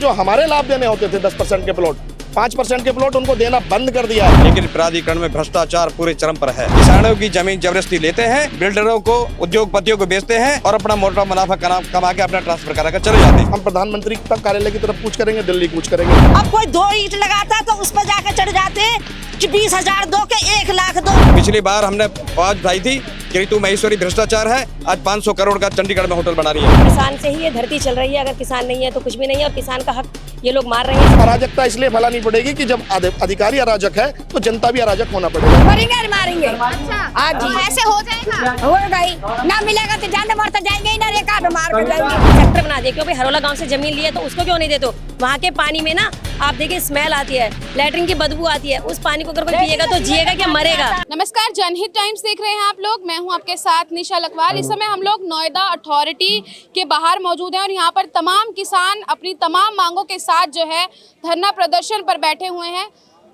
जो हमारे लाभ देने होते थे 10% के प्लॉट, 5% के प्लॉट उनको देना बंद कर दिया है। लेकिन प्राधिकरण में भ्रष्टाचार पूरे चरम पर है। किसानों की जमीन जबरदस्ती लेते हैं, बिल्डरों को, उद्योगपतियों को बेचते हैं और अपना मोटा मुनाफा कमा के अपना ट्रांसफर करा कर चले जाते हैं। हम प्रधानमंत्री तक कार्यालय की तरफ कूच करेंगे, दिल्ली कूच करेंगे। अब कोई 2 ईंट लगाता तो उस पर जाकर चढ़ जाते कि 20,000 दो के 1 लाख दो। पिछली बार हमने आवाज उठाई थी कि ऋतु महेश्वरी भ्रष्टाचार है, आज 500 करोड़ का चंडीगढ़ में होटल बना रही है। किसान से ही ये धरती चल रही है, अगर किसान नहीं है तो कुछ भी नहीं है और किसान का हक ये लोग मार रहे हैं। अराजकता इसलिए फैलानी पड़ेगी कि जब अधिकारी अराजक है तो जनता भी अराजक होना पड़ेगा। मरेंगे और मारेंगे। अच्छा आज जी ऐसे हो जाएगा। होगा ही, ना मिलेगा तो जान मर तो जाएंगे ही ना, रेखा पे मार कर जाएंगे। सेक्टर बना दिए, क्योंकि हरोला गांव से जमीन ली है तो उसको क्यों नहीं दे दो। वहाँ के पानी में ना आप देखिए स्मेल आती है, लैट्रिन की बदबू आती है। उस पानी को अगर कोई पिएगा तो जिएगा क्या मरेगा। नमस्कार, जनहित टाइम्स देख रहे हैं आप लोग। मैं हूं आपके साथ निशा लखवाल। इस समय हम लोग नोएडा अथॉरिटी के बाहर मौजूद हैं और यहाँ पर तमाम किसान अपनी तमाम मांगों के साथ जो है धरना प्रदर्शन पर बैठे हुए हैं।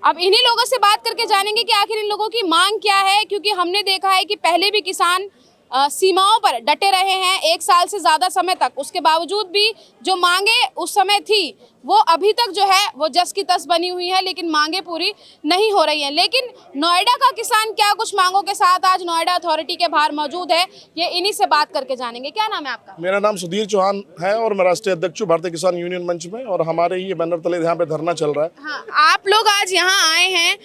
अब इन्हीं लोगों से बात करके जानेंगे कि आखिर इन लोगों की मांग क्या है, क्योंकि हमने देखा है कि पहले भी किसान सीमाओं पर डटे रहे हैं 1 साल से ज़्यादा समय तक। उसके बावजूद भी जो मांगे उस समय थी वो अभी तक जो है वो जस की तस बनी हुई है, लेकिन मांगे पूरी नहीं हो रही हैं। लेकिन नोएडा का किसान क्या कुछ मांगों के साथ आज नोएडा अथॉरिटी के बाहर मौजूद है, ये इन्हीं से बात करके जानेंगे। क्या नाम है आपका? मेरा नाम सुधीर चौहान है और मैं राष्ट्रीय अध्यक्ष हूँ भारतीय किसान यूनियन मंच में, और हमारे ही बैनर तले यहाँ पे धरना चल रहा है। हाँ, आप लोग आज यहाँ आए हैं,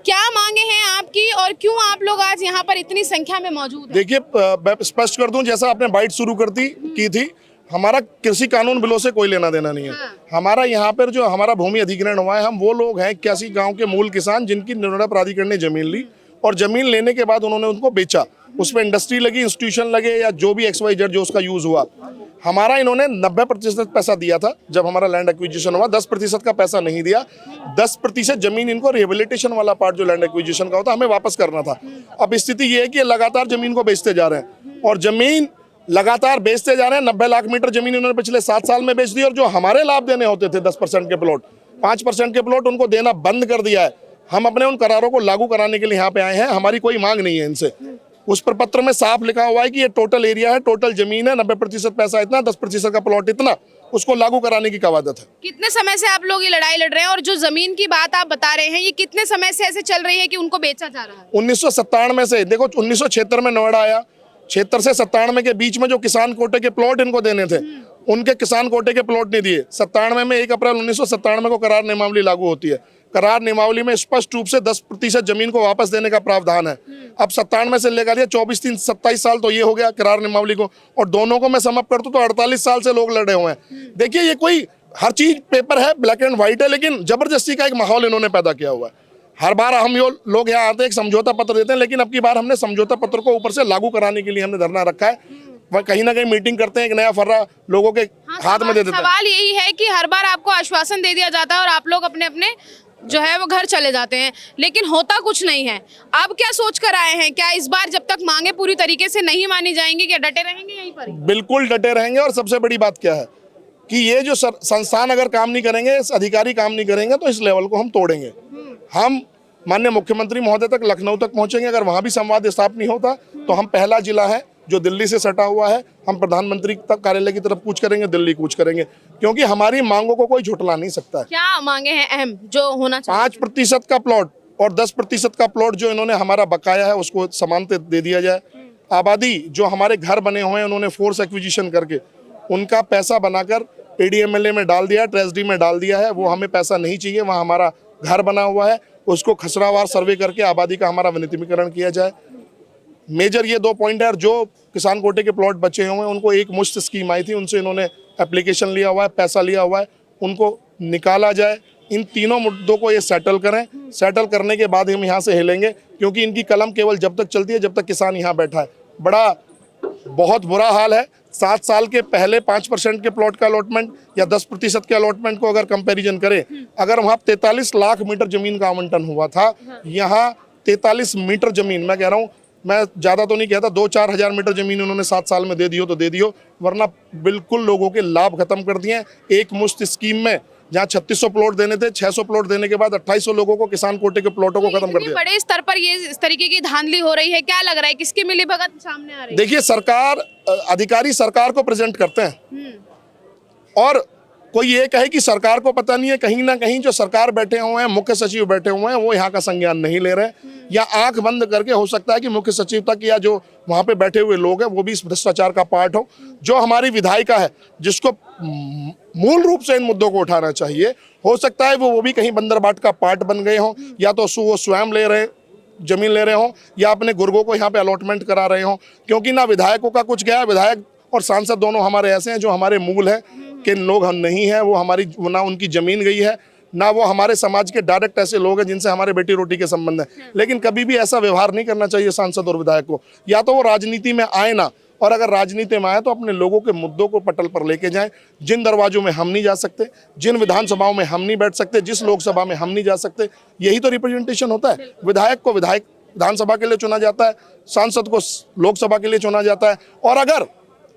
क्या मांगे हैं आपकी और क्यों आप लोग आज यहाँ पर इतनी संख्या में मौजूद हैं? देखिए, मैं स्पष्ट कर दूं, जैसा आपने बाइट शुरू की थी, हमारा कृषि कानून बिलों से कोई लेना देना नहीं है। हमारा यहाँ पर जो हमारा भूमि अधिग्रहण हुआ है, हम वो लोग हैं 81 गांव के मूल किसान जिनकी नोएडा प्राधिकरण ने जमीन ली और जमीन लेने के बाद उन्होंने उनको बेचा। उसमें इंडस्ट्री लगी, इंस्टीट्यूशन लगे या जो भी XYZ जो उसका यूज हुआ, हमारा इन्होंने 90% पैसा दिया था। जब हमारा लैंड एक्विजिशन हुआ 10% का पैसा नहीं दिया। 10% जमीन इनको रिहेबिलिटेशन वाला पार्ट जो लैंड एक्विजिशन का होता हमें वापस करना था। अब स्थिति ये है कि लगातार जमीन को बेचते जा रहे हैं और जमीन लगातार बेचते जा रहे हैं। 90 लाख मीटर जमीन इन्होंने पिछले 7 साल में बेच दी और जो हमारे लाभ देने होते थे 10% के प्लॉट, 5% के प्लॉट उनको देना बंद कर दिया है। हम अपने उन करारों को लागू कराने के लिए यहाँ पे आए हैं। हमारी कोई मांग नहीं है इनसे। उस पर पत्र में साफ लिखा हुआ है कि ये टोटल एरिया है, टोटल जमीन है, 90% पैसा इतना, 10% का प्लॉट इतना, उसको लागू कराने की कवायद है। कितने समय से आप लोग ये लड़ाई लड़ रहे हैं और जो जमीन की बात आप बता रहे हैं ये कितने समय से ऐसे चल रही है कि उनको बेचा जा रहा है? 1997 से, देखो 1976 में नोएडा आया, 76 से 97 के बीच में जो किसान कोटे के प्लॉट इनको देने थे उनके किसान कोटे के प्लॉट नहीं दिए। 97 में 1 अप्रैल 1997 को करार नियमावली लागू होती है। करार नियमावली में स्पष्ट रूप से 10% जमीन को वापस देने का प्रावधान है। अब 97 से लेकर ये 24-27 साल तो ये हो गया करार नियमावली को, और दोनों को मैं समअप कर दूं तो 48 साल से लोग लड़े हुए हैं। देखिए, ये कोई हर चीज पेपर है, ब्लैक एंड व्हाइट है, लेकिन जबरदस्ती का एक माहौल इन्होंने पैदा किया हुआ है। हर बार हम लोग यहाँ आते हैं, एक समझौता पत्र देते हैं, लेकिन अब की बार हमने समझौता पत्र को ऊपर से लागू कराने के लिए हमने धरना रखा है। कहीं ना कहीं मीटिंग करते हैं, एक नया फर्रा लोगों के हाथ में दे देते हैं। सवाल यही है कि हर बार आपको आश्वासन दे दिया जाता है और आप लोग अपने अपने जो है वो घर चले जाते हैं, लेकिन होता कुछ नहीं है। आप क्या सोच कर आए हैं? क्या इस बार जब तक मांगे पूरी तरीके से नहीं मानी जाएंगी, क्या डटे रहेंगे यहीं पर? बिल्कुल डटे रहेंगे। और सबसे बड़ी बात क्या है कि ये जो संस्थान अगर काम नहीं करेंगे, अधिकारी काम नहीं करेंगे, तो इस लेवल को हम तोड़ेंगे। हम माननीय मुख्यमंत्री महोदय तक, लखनऊ तक पहुंचेंगे। अगर वहां भी संवाद स्थापित नहीं होता तो हम पहला जिला है जो दिल्ली से सटा हुआ है, हम प्रधानमंत्री तक कार्यालय की तरफ कूच करेंगे, दिल्ली कूच करेंगे, क्योंकि हमारी मांगों को कोई झुठला नहीं सकता है। क्या मांगे हैं अहम जो होना चाहिए? 5% का प्लॉट और 10% का प्लॉट जो इन्होंने हमारा बकाया है उसको समानता दे दिया जाए। आबादी जो हमारे घर बने हुए हैं उन्होंने फोर्स एक्विजिशन करके उनका पैसा बनाकर ADMLA में डाल दिया, ट्रेजरी में डाल दिया है। वो हमें पैसा नहीं चाहिए। वहाँ हमारा घर बना हुआ है, उसको खसरावार सर्वे करके आबादी का हमारा विनितिमीकरण किया जाए। मेजर ये 2 पॉइंट है। जो किसान कोटे के प्लॉट बचे हुए हैं उनको एक मुश्त स्कीम आई थी, उनसे इन्होंने एप्लीकेशन लिया हुआ है, पैसा लिया हुआ है, उनको निकाला जाए। इन तीनों मुद्दों को ये सेटल करें। सेटल करने के बाद हम यहाँ से हिलेंगे, क्योंकि इनकी कलम केवल जब तक चलती है जब तक किसान यहाँ बैठा है। बहुत बुरा हाल है। 7 साल के पहले 5% के प्लॉट का अलॉटमेंट या 10% के अलॉटमेंट को अगर कंपैरिजन करें, अगर वहाँ 43 लाख मीटर जमीन का आवंटन हुआ था, यहाँ 43 मीटर जमीन, मैं कह रहा हूँ, मैं ज़्यादा तो नहीं कहता, 2-4 हज़ार मीटर जमीन उन्होंने 7 साल में दे दियो तो दे दियो, वरना बिल्कुल लोगों के लाभ खत्म कर दिए। एक मुश्त स्कीम में जहाँ 3600 प्लॉट देने थे, 600 प्लॉट देने के बाद 2800 लोगों को किसान कोटे के प्लॉटों को खत्म कर दिया। बड़े स्तर पर ये इस तरीके की धांधली हो रही है, क्या लग रहा है किसकी मिलीभगत सामने आ रही है? देखिए, सरकार, अधिकारी सरकार को प्रेजेंट करते हैं और कोई ये कहे कि सरकार को पता नहीं है, कहीं ना कहीं जो सरकार बैठे हुए हैं, मुख्य सचिव बैठे हुए हैं, वो यहाँ का संज्ञान नहीं ले रहे, या आंख बंद करके हो सकता है कि मुख्य सचिव तक या जो वहाँ पे बैठे हुए लोग हैं वो भी इस भ्रष्टाचार का पार्ट हो। जो हमारी विधायिका है जिसको मूल रूप से इन मुद्दों को उठाना चाहिए, हो सकता है वो भी कहीं बंदरबाट का पार्ट बन गए हों, या तो वो स्वयं ले रहे जमीन ले रहे हों, या अपने गुर्गों को यहाँ पे अलॉटमेंट करा रहे हों। क्योंकि ना विधायकों का कुछ गया, विधायक और सांसद दोनों हमारे ऐसे हैं जो हमारे मूल हैं कि लोग हम नहीं हैं, वो हमारी ना उनकी जमीन गई है, ना वो हमारे समाज के डायरेक्ट ऐसे लोग हैं जिनसे हमारे बेटी रोटी के संबंध है। लेकिन कभी भी ऐसा व्यवहार नहीं करना चाहिए सांसद और विधायक को। या तो वो राजनीति में आए ना, और अगर राजनीति में आए तो अपने लोगों के मुद्दों को पटल पर लेके जाएं। जिन दरवाजों में हम नहीं जा सकते, जिन विधानसभाओं में हम नहीं बैठ सकते, जिस लोकसभा में हम नहीं जा सकते, यही तो रिप्रेजेंटेशन होता है। विधायक को विधायक विधानसभा के लिए चुना जाता है, सांसद को लोकसभा के लिए चुना जाता है। और अगर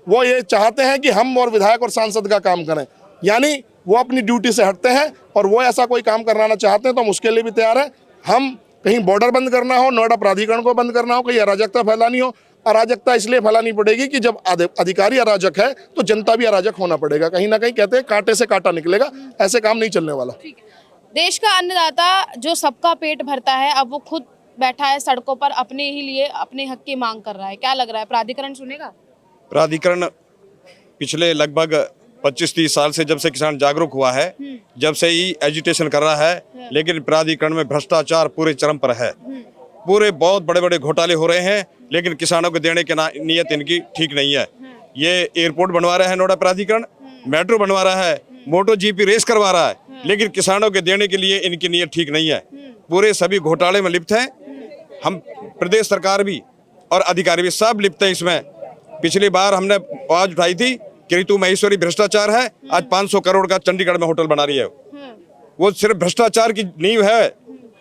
वो ये चाहते हैं कि हम और विधायक और सांसद का काम करें, यानी वो अपनी ड्यूटी से हटते हैं और वो ऐसा कोई काम कराना चाहते हैं, तो हम उसके लिए भी तैयार हैं। हम कहीं बॉर्डर बंद करना हो, नोएडा प्राधिकरण को बंद करना हो, कहीं अराजकता फैलानी हो, अराजकता इसलिए फैलानी पड़ेगी कि जब अधिकारी अराजक है तो जनता भी अराजक होना पड़ेगा। कहीं ना कहीं कहते हैं कांटे से कांटा निकलेगा, ऐसे काम नहीं चलने वाला। देश का अन्नदाता जो सबका पेट भरता है, अब वो खुद बैठा है सड़कों पर अपने ही लिए अपने हक की मांग कर रहा है। क्या लग रहा है, प्राधिकरण सुनेगा? प्राधिकरण पिछले लगभग 25-30 साल से, जब से किसान जागरूक हुआ है, जब से ही एजिटेशन कर रहा है, लेकिन प्राधिकरण में भ्रष्टाचार पूरे चरम पर है। पूरे बहुत बड़े बड़े घोटाले हो रहे हैं, लेकिन किसानों को देने की नीयत इनकी ठीक नहीं है। ये एयरपोर्ट बनवा रहा है नोएडा प्राधिकरण, मेट्रो बनवा रहा है, मोटो जीपी रेस करवा रहा है, लेकिन किसानों के देने के लिए इनकी नीयत ठीक नहीं है। पूरे सभी घोटाले में लिप्त हैं। हम प्रदेश सरकार भी और अधिकारी भी सब लिप्त हैं इसमें। पिछली बार हमने आवाज उठाई थी कि ऋतु महेश्वरी भ्रष्टाचार है, आज 500 करोड़ का चंडीगढ़ में होटल बना रही है। वो सिर्फ भ्रष्टाचार की नींव है।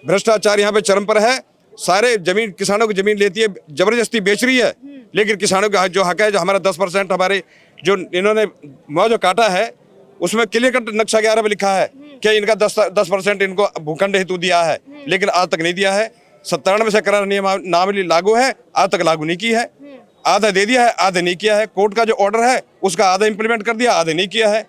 भ्रष्टाचार यहाँ पे चरम पर है। सारे जमीन, किसानों की जमीन लेती है, जबरदस्ती बेच रही है, लेकिन किसानों का जो हक है, जो हमारा 10% हमारे जो इन्होंने मुआवजा काटा है, उसमें क्लियर कट नक्शा 11 में लिखा है कि इनका 10% इनको भूखंड हेतु दिया है, लेकिन आज तक नहीं दिया है। 97 से करार नियमावली लागू है, आज तक लागू नहीं की है। आधा दे दिया है, आधा नहीं किया है। कोर्ट का जो ऑर्डर है उसका आधा इंप्लीमेंट कर दिया, आधा नहीं किया है।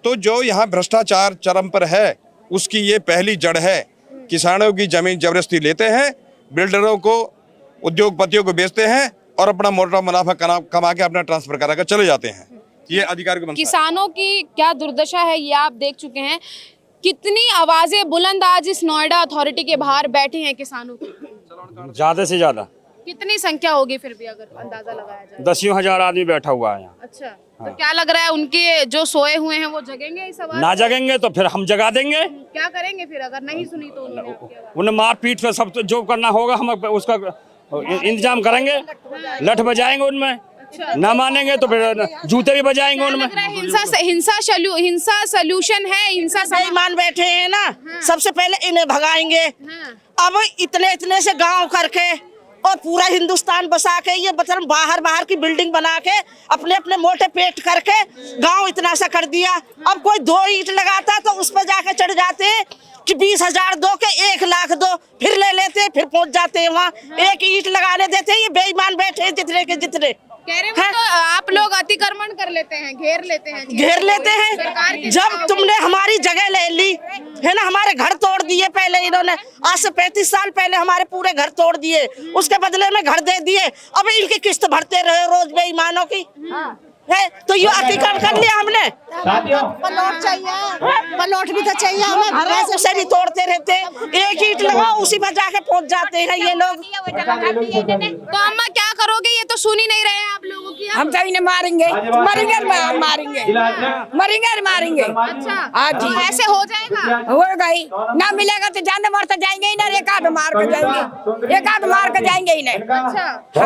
तो जो यहाँ भ्रष्टाचार चरम पर है, उसकी ये पहली जड़ है। किसानों की जमीन जबरदस्ती लेते हैं, बिल्डरों को, उद्योगपतियों को बेचते हैं और अपना मोटा मुनाफा कमा के अपना ट्रांसफर करा कर चले जाते हैं। ये अधिकारी को किसानों की क्या दुर्दशा है ये आप देख चुके हैं। कितनी आवाजें बुलंद आज इस नोएडा अथॉरिटी के बाहर बैठी हैं किसानों की? ज्यादा से ज्यादा। कितनी संख्या होगी फिर भी अगर अंदाजा लगाया जाए? 10,000 आदमी बैठा हुआ है यहाँ। अच्छा, तो क्या लग रहा है उनके जो सोए हुए हैं वो जगेंगे इस आवाज? ना जगेंगे तो फिर हम जगा देंगे। क्या करेंगे फिर अगर नहीं सुनी तो उन्होंने आपकी आवाज? उन्हें मार पीट पे सब जो करना होगा हम उसका इंतजाम करेंगे। लठ बजाएंगे उनमें, ना मानेंगे तो फिर जूते भी बजाएंगे उनमें। हिंसा सॉल्यूशन है? हिंसा बेईमान बैठे हैं ना, सबसे पहले इन्हें भगाएंगे। अब इतने से गांव करके और पूरा हिंदुस्तान बसा के, ये मतलब बाहर की बिल्डिंग बना के अपने मोटे पेट करके गांव इतना सा कर दिया। अब कोई 2 ईंट लगाता तो उस पर जाके चढ़ जाते कि 20,000 दो के 1 लाख दो, फिर ले लेते, फिर पहुंच जाते हैं वहाँ। 1 ईंट लगाने देते। ये बेईमान बैठे हैं जितने के जितने। कह रहे हैं तो आप लोग अतिक्रमण कर लेते हैं, घेर लेते हैं। जब तुमने हमारी जगह ले ली है ना, हमारे घर तोड़ दिए पहले इन्होंने, आज से 35 साल पहले हमारे पूरे घर तोड़ दिए, उसके बदले में घर दे दिए। अब इनकी किस्त भरते रहे रोज बेईमानों की है, तो ये अतिक्रमण कर लिया हमने। प्लॉट चाहिए, प्लॉट भी तो चाहिए हमें। ऐसे से भी तोड़ते रहते, 1 ईंट लगाओ उसी पर जाके पहुंच जाते हैं ये लोग। तो अम्मा क्या करोगे? ये तो सुन ही नहीं रहे हैं आप लोगों की। हम तो इन्हें मारेंगे, मारेंगे। अच्छा, हाँ जी, ऐसे हो जाएगा? होगा ही। ना मिलेगा तो जान मरते जाएंगे ही ना, एक आध मार के जाएंगे इन्हें। अच्छा, तो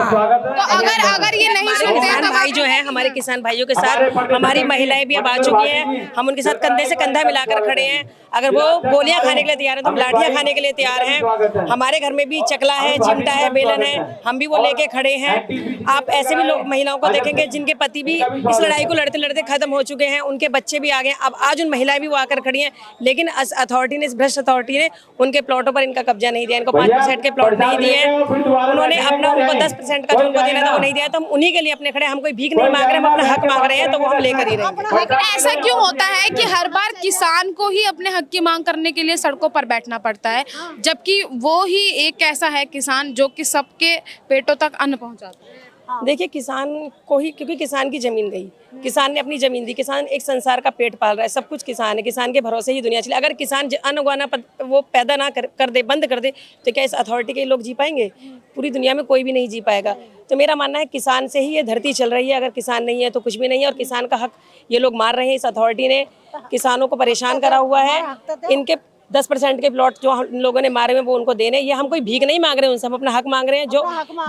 अगर ये नहीं सुनते किसान भाई जो है, हमारे किसान भाइयों के साथ हमारी महिलाएं भी अब आ चुकी हैं। हम उनके साथ कंधे से कंधा मिलाकर खड़े हैं। अगर वो गोलियां खाने के लिए तैयार हैं तो हम लाठियां खाने के लिए तैयार हैं। हमारे घर में भी चकला है, चिमटा है, बेलन है, हम भी वो लेके खड़े हैं। आप ऐसे भी लोग महिलाओं को देखेंगे जिनके पति भी इस लड़ाई को लड़ते लड़ते खत्म हो चुके हैं, उनके बच्चे भी आ गए। अब आज उन महिलाएं भी वो आकर खड़ी हैं, लेकिन अथॉरिटी ने, इस भ्रष्ट अथॉरिटी ने उनके प्लॉटों पर इनका कब्जा नहीं दिया। इनको 5% के प्लॉट नहीं दिए। उन्होंने अपना उनको 10% का जो उनको देना था वो नहीं दिया। तो हम उन्हीं के लिए अपने खड़े, हम कोई भीख नहीं मांग रहे, हम अपना हक मांग रहे हैं, तो वो हम लेकर ही रहेंगे। लेकिन ऐसा क्यों होता है कि हर बार किसान को ही अपने हक की मांग करने के लिए सड़कों पर बैठना पड़ता है, जबकि वो ही एक ऐसा है किसान जो कि सबके पेटों तक अन्न पहुंचाता है? देखिए किसान को ही, क्योंकि किसान की जमीन गई, किसान ने अपनी जमीन दी, किसान एक संसार का पेट पाल रहा है, सब कुछ किसान है, किसान के भरोसे ही दुनिया चले। अगर किसान अन्न उगाना वो पैदा ना कर दे, बंद कर दे, तो क्या इस अथॉरिटी के लोग जी पाएंगे? पूरी दुनिया में कोई भी नहीं जी पाएगा। तो मेरा मानना है किसान से ही ये धरती चल रही है, अगर किसान नहीं है तो कुछ भी नहीं है। और किसान का हक ये लोग मार रहे हैं, इस अथॉरिटी ने किसानों को परेशान करा हुआ है। इनके 10% के प्लॉट जो हम लोगों ने मारे हुए वो उनको देने, ये हम कोई भीख नहीं मांग रहे हैं उनसे, हम अपना हक मांग रहे हैं।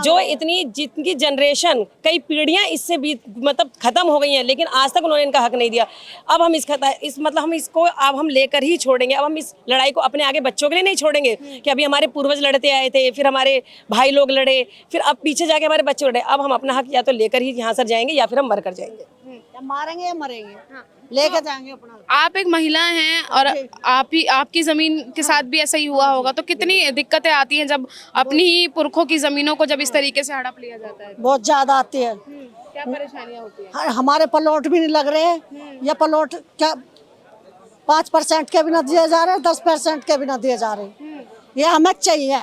जो इतनी जितनी जनरेशन, कई पीढ़ियां इससे भी मतलब खत्म हो गई हैं, लेकिन आज तक उन्होंने इनका हक नहीं दिया। अब हम मतलब हम इसको अब हम लेकर ही छोड़ेंगे। अब हम इस लड़ाई को अपने आगे बच्चों के लिए नहीं छोड़ेंगे कि अभी हमारे पूर्वज लड़ते आए थे, फिर हमारे भाई लोग लड़े, फिर अब पीछे जाके हमारे बच्चे लड़े। अब हम अपना हक या तो लेकर ही यहाँ से जाएंगे या फिर हम मर कर जाएंगे। मारेंगे या मरेंगे, लेकर जाएंगे अपना। आप एक महिला हैं और आपकी जमीन के साथ भी ऐसा ही हुआ होगा, तो कितनी दिक्कतें आती हैं जब अपनी ही पुरखों की जमीनों को जब इस तरीके से हड़प लिया जाता है? बहुत ज्यादा आती है। क्या परेशानियां होती हैं? हमारे प्लॉट भी नहीं लग रहे हैं, ये प्लॉट क्या 5% के भी ना दिए जा रहे, 10% के भी ना दिए जा रहे। ये हमें चाहिए।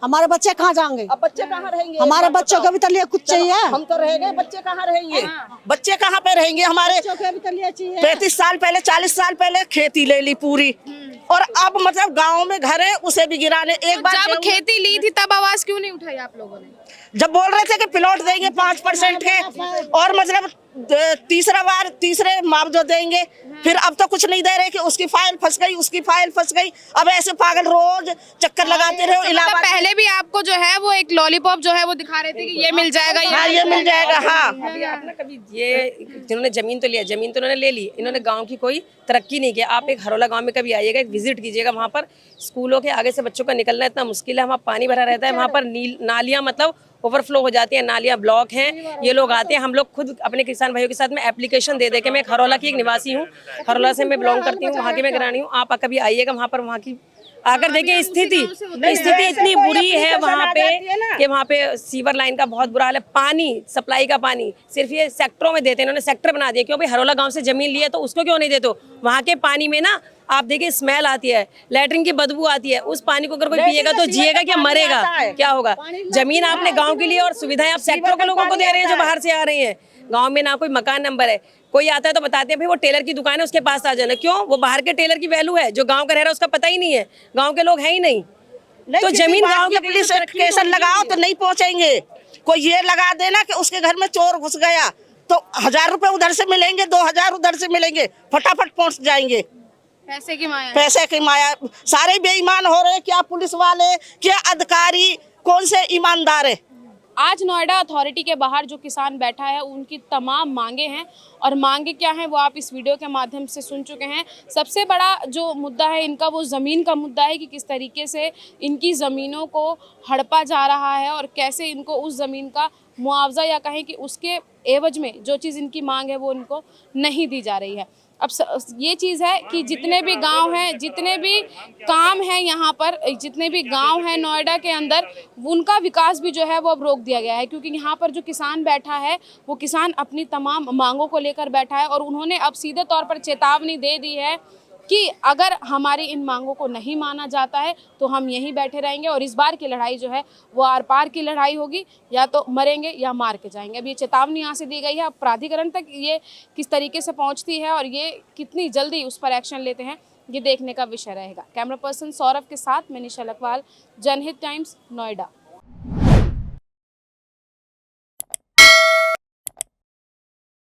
हमारे बच्चे कहाँ जाएंगे? अब बच्चे कहाँ रहेंगे? हमारे बच्चों के भी तो लिए कुछ चाहिए। हम तो रहेंगे, बच्चे कहाँ रहेंगे? बच्चे कहाँ पे रहेंगे? हमारे 35 साल पहले, 40 साल पहले खेती ले ली पूरी, और अब मतलब गांव में घर है उसे भी गिराने। एक बार जब खेती ली थी तब आवाज क्यों नहीं उठाई आप लोगों ने? जब बोल रहे थे कि प्लॉट देंगे 5% के, और मतलब तीसरे मुआवजा देंगे, फिर अब तो कुछ नहीं दे रहे कि उसकी फाइल फंस गई, उसकी फाइल फंस गई। अब ऐसे पागल रोज चक्कर लगाते रहे। मतलब पहले भी आपको जो है वो एक लॉलीपॉप जो है वो दिखा रहे थे कि ये मिल जाएगा, ये मिल जाएगा। हाँ, अभी आप ना कभी ये जिन्होंने जमीन तो लिया, जमीन तो उन्होंने ले ली, इन्होंने गांव की कोई तरक्की नहीं किया। आप एक हरोला गांव में कभी आइएगा, एक विजिट कीजिएगा, वहाँ पर स्कूलों के आगे से बच्चों का निकलना इतना मुश्किल है। वहाँ पानी भरा रहता है, वहाँ पर नालियाँ मतलब ओवरफ्लो हो जाती है, नालियाँ ब्लॉक हैं। ये लोग आते हैं, हम लोग खुद अपने किसान भाइयों के साथ में एप्लीकेशन दे के, मैं हरोला की एक निवासी हूँ, हरोला से मैं बिलोंग करती हूँ, वहाँ की मैं ग्रामीण हूँ। आप कभी आइएगा वहाँ पर, वहाँ की आकर देखिए स्थिति इतनी बुरी है वहाँ पे कि वहाँ पे सीवर लाइन का बहुत बुरा हाल है। पानी सप्लाई का पानी सिर्फ ये सेक्टरों में देते हैं, इन्होंने सेक्टर बना दिया। क्यों भाई? हरोला गांव से जमीन ली है तो उसको क्यों नहीं देते? वहाँ के पानी में ना आप देखिए स्मेल आती है, लैट्रिन की बदबू आती है। उस पानी को अगर कोई पिएगा तो जिएगा क्या, मरेगा क्या होगा? जमीन आपने गाँव के लिए और सुविधाएं आप सेक्टरों के लोगों को दे रहे हैं जो बाहर से आ रहे हैं। गाँव में ना कोई मकान नंबर है, कोई आता है तो बताते हैं भाई वो टेलर की दुकान है उसके पास आ जाना। क्यों? वो बाहर के टेलर की वैल्यू है, जो गांव का रह रहा है उसका पता ही नहीं है, गांव के लोग हैं ही नहीं। तो जमीन गांव के पुलिस स्टेशन लगाओ तो नहीं पहुंचेंगे। कोई ये लगा देना कि उसके घर में चोर घुस गया तो 1000 रुपए उधर से मिलेंगे, 2000 उधर से मिलेंगे, फटाफट पहुंच जाएंगे। पैसे की माया, पैसे की माया। सारे बेईमान हो रहे हैं, क्या पुलिस वाले, क्या अधिकारी, कौन से ईमानदार है? आज नोएडा अथॉरिटी के बाहर जो किसान बैठा है उनकी तमाम मांगे हैं, और मांगे क्या हैं वो आप इस वीडियो के माध्यम से सुन चुके हैं। सबसे बड़ा जो मुद्दा है इनका वो ज़मीन का मुद्दा है कि किस तरीके से इनकी ज़मीनों को हड़पा जा रहा है और कैसे इनको उस ज़मीन का मुआवजा या कहें कि उसके एवज में जो चीज़ इनकी मांग है वो इनको नहीं दी जा रही है। अब ये चीज़ है कि जितने भी गांव हैं, जितने भी काम हैं यहाँ पर, जितने भी गांव हैं नोएडा के अंदर, उनका विकास भी जो है वो अब रोक दिया गया है। क्योंकि यहाँ पर जो किसान बैठा है वो किसान अपनी तमाम मांगों को लेकर बैठा है, और उन्होंने अब सीधे तौर पर चेतावनी दे दी है कि अगर हमारी इन मांगों को नहीं माना जाता है तो हम यहीं बैठे रहेंगे, और इस बार की लड़ाई जो है वो आर पार की लड़ाई होगी, या तो मरेंगे या मार के जाएंगे। अब ये चेतावनी यहाँ से दी गई है। अब प्राधिकरण तक ये किस तरीके से पहुँचती है और ये कितनी जल्दी उस पर एक्शन लेते हैं, ये देखने का विषय रहेगा। कैमरा पर्सन सौरभ के साथ मैं निशा लखवाल, जनहित टाइम्स, नोएडा।